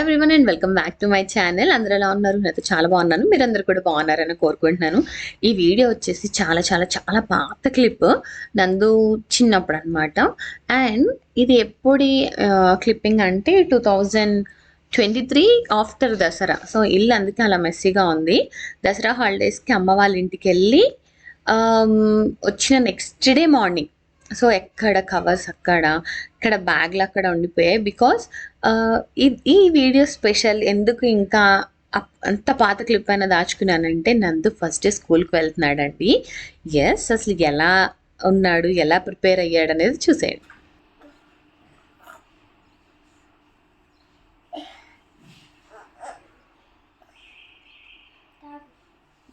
Everyone and welcome back to my channel. అందరూ ఎలా ఉన్నారు? నేనైతే చాలా బాగున్నాను. మీరందరూ కూడా బాగున్నారని కోరుకుంటున్నాను. ఈ వీడియో వచ్చేసి చాలా చాలా చాలా పాత క్లిప్, నందు చిన్నప్పుడు అనమాట. అండ్ ఇది ఎప్పుడు క్లిప్పింగ్ అంటే 2023 ఆఫ్టర్ దసరా. సో ఇల్లు అందుకే అలా మెస్సీగా ఉంది. దసరా హాలిడేస్కి అమ్మ వాళ్ళ ఇంటికి వెళ్ళి వచ్చిన నెక్స్ట్ డే మార్నింగ్, సో ఎక్కడ కవర్స్ అక్కడ, ఇక్కడ బ్యాగ్లు అక్కడ ఉండిపోయాయి. బికాస్ ఈ వీడియో స్పెషల్ ఎందుకు ఇంకా అంత పాత క్లిప్ అయినా దాచుకున్నానంటే, నందు ఫస్ట్ డే స్కూల్కి వెళ్తున్నాడండి. ఎస్, అసలు ఎలా ఉన్నాడు, ఎలా ప్రిపేర్ అయ్యాడు అనేది చూసేయండి.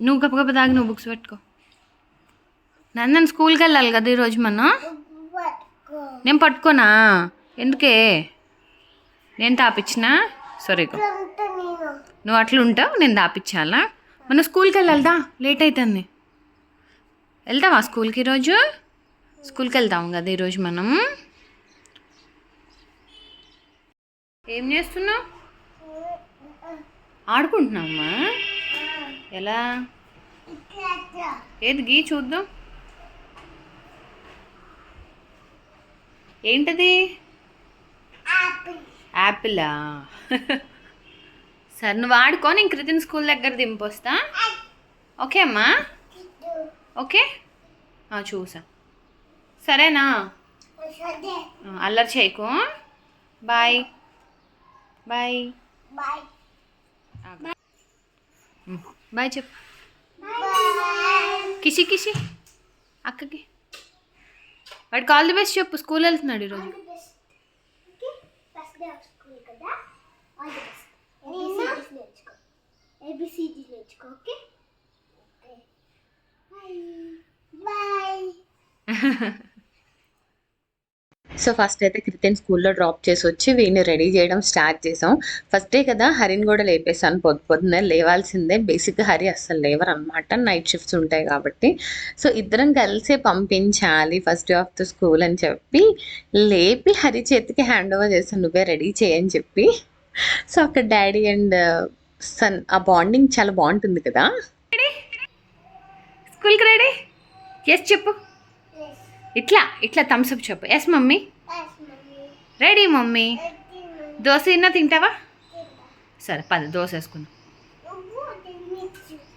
నువ్వు గప్ప తాగి నువ్వు బుక్స్ పెట్టుకో. నన్ను స్కూల్కి వెళ్ళాలి కదా ఈరోజు మనం. నేను పట్టుకోనా? ఎందుకే? నేను తాపించినా? సరే, నువ్వు అట్లా ఉంటావు, నేను తాపించాలా? మనం స్కూల్కి వెళ్ళాలిదా, లేట్ అవుతుంది. వెళ్తావా స్కూల్కి? ఈరోజు స్కూల్కి వెళ్తాము కదా ఈరోజు మనం. ఏం చేస్తున్నావు? ఆడుకుంటున్నావమ్మా? ఎలా? ఏది గీ చూద్దాం. ఏంటది? యాపిలా? సరే, నువ్వు ఆడుకో, నేను కృతిని స్కూల్ దగ్గర దింపొస్తా. ఓకే అమ్మా? ఓకే, చూసా. సరేనా? అల్లరి చేయకు. బాయ్ బాయ్ బాయ్ చెప్పు. కిసి కిసి అక్కకి వాడికి ఆల్ ది బెస్ట్ చెప్పు. స్కూల్ వెళ్తున్నాడు ఈరోజు. సో ఫస్ట్ అయితే కృతిని స్కూల్లో డ్రాప్ చేసి వచ్చి వీడిని రెడీ చేయడం స్టార్ట్ చేసాం. ఫస్ట్ డే కదా, హరిని కూడా లేపేసాను. పొద్దున్నే లేవాల్సిందే. బేసిక్గా హరి అస్సలు లేవరు అనమాట, నైట్ షిఫ్ట్స్ ఉంటాయి కాబట్టి. సో ఇద్దరం కలిసే పంపించాలి first day of the school అని చెప్పి లేపి హరి చేతికి హ్యాండ్ ఓవర్ చేస్తాను, నువ్వే రెడీ చేయని చెప్పి. సో అక్కడ డాడీ అండ్ సన్ ఆ బాండింగ్ చాలా బాగుంటుంది కదా. స్కూల్కి రెడీ? ఎస్ చెప్పు. ఇట్లా ఇట్లా థమ్స్అప్ చెప్పు. Yes mummy. Ready mummy. Dosa తింటావా? సరే పద, దోశ వేసుకున్నా.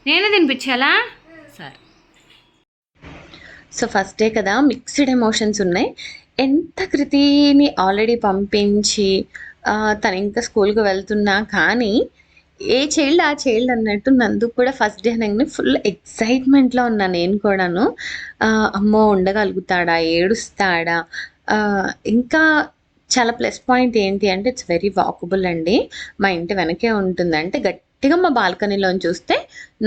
నేనే తినిపించాలా? సరే. సో ఫస్ట్ డే కదా, మిక్స్డ్ ఎమోషన్స్ ఉన్నాయి. ఎంత కృతిని ఆల్రెడీ పంపించి తను ఇంకా స్కూల్కి వెళ్తున్నా కానీ ఏ చైల్డ్ ఆ చైల్డ్ అన్నట్టు నందు కూడా ఫస్ట్ డే అనగానే ఫుల్ ఎక్సైట్మెంట్లో ఉన్నా నేను కూడాను. అమ్మో ఉండగలుగుతాడా, ఏడుస్తాడా. ఇంకా చాలా ప్లస్ పాయింట్ ఏంటి అంటే, ఇట్స్ వెరీ వాకబుల్ అండి. మా ఇంటి వెనకే ఉంటుంది. అంటే గట్టిగా మా బాల్కనీలోని చూస్తే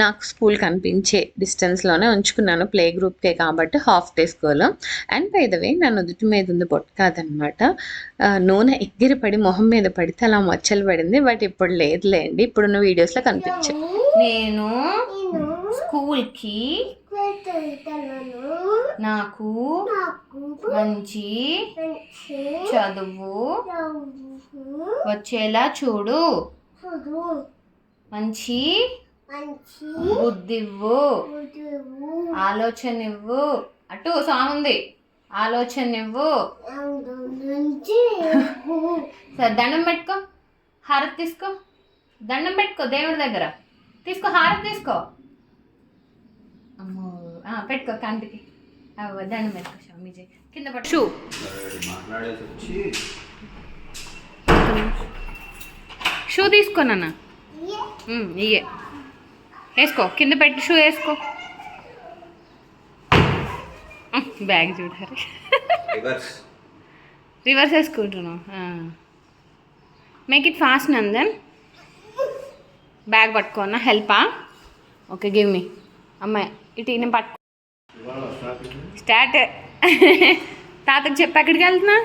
నాకు స్కూల్ కనిపించే డిస్టెన్స్లోనే ఉంచుకున్నాను. ప్లే గ్రూప్కే కాబట్టి half day school. And by the way నా నుదుటి మీద ఉంది బొట్టు కాదనమాట, నూనె ఎగిరి పడి మొహం మీద పడితే అలా మచ్చలు పడింది. బట్ ఇప్పుడు లేదులేండి, ఇప్పుడున్న వీడియోస్లో కనిపించాయి. నేను స్కూల్కి నాకు మంచి చదువు వచ్చేలా చూడు, మంచి బుద్ధివ్వు, ఆలోచన ఇవ్వు. అటు సాముంది, ఆలోచన ఇవ్వు. సరే దండం పెట్టుకో, హారతి తీసుకో. దండం పెట్టుకో దేవుడి దగ్గర. తీసుకో, హారతి తీసుకో. అమ్మో, పెట్టుకో కంటికి. దండం పెట్టుకో. షామీజీ కింద పట్టు. షూ షూ తీసుకో నాన్న. ఇయ్యే వేసుకో, కింద పెట్టి షూ వేసుకో. బ్యాగ్ చూడాలి, రివర్స్ వేసుకుంటున్నావు. Make it fast Nandan. Bag పట్టుకోనా? హెల్పా? Okay, give me. అమ్మాయి ఇటు నేను పట్టుకో. స్టార్ట్. తాతకు చెప్పి ఎక్కడికి వెళ్తున్నా?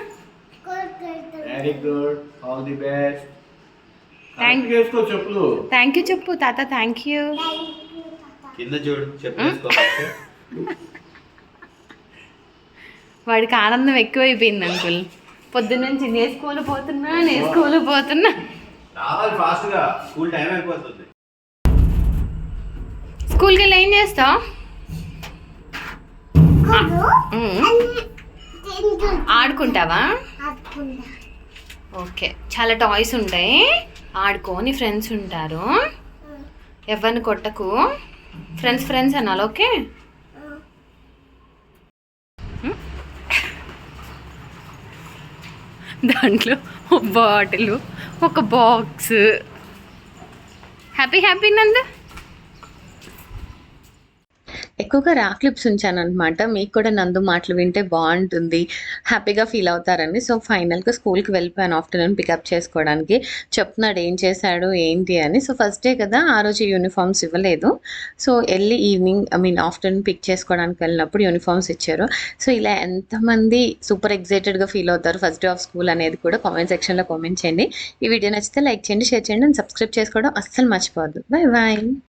Very good, all the best. Thank you చెప్పు తాత. Thank you. కింద చూడు, చెప్పు. వాడికి ఆనందం ఎక్కువైపోయింది అంకుల్. పొద్దున్నుంచి నేను స్కూల్ పోతున్నా. రావాలి ఫాస్ట్ గా, స్కూల్ టైం అయిపోతుంది. స్కూల్కి వెళ్ళి ఏం చేస్తావు? ఆడుకుంటావా? ఓకే, చాలా టాయ్స్ ఉంటాయి, ఆడుకోని ఫ్రెండ్స్ ఉంటారు. ఎవరిని కొట్టకు, ఫ్రెండ్స్ ఫ్రెండ్స్ అనాలి. ఓకే, దాంట్లో ఒక బాటిల్, ఒక బాక్స్. హ్యాపీ హ్యాపీ నందు. ఎక్కువగా రా క్లిప్స్ ఉంచాను అనమాట. మీకు కూడా నందు మాటలు వింటే బాగుంటుంది, హ్యాపీగా ఫీల్ అవుతారని. సో ఫైనల్గా స్కూల్కి వెళ్ళిపోయాను ఆఫ్టర్నూన్ పికప్ చేసుకోవడానికి. చెప్తున్నాడు ఏం చేశాడు ఏంటి అని. సో ఫస్ట్ డే కదా, ఆ రోజు యూనిఫామ్స్ ఇవ్వలేదు. సో వెళ్ళి ఈవినింగ్ ఆఫ్టర్నూన్ పిక్ చేసుకోవడానికి వెళ్ళినప్పుడు యూనిఫామ్స్ ఇచ్చారు. సో ఇలా ఎంతమంది సూపర్ ఎక్సైటెడ్గా ఫీల్ అవుతారు ఫస్ట్ డే ఆఫ్ స్కూల్ అనేది కూడా కామెంట్ సెక్షన్లో కామెంట్ చేయండి. ఈ వీడియో నచ్చితే లైక్ చేయండి, షేర్ చేయండి అండ్ సబ్స్క్రైబ్ చేసుకోవడం అస్సలు మర్చిపోవద్దు. Bye bye.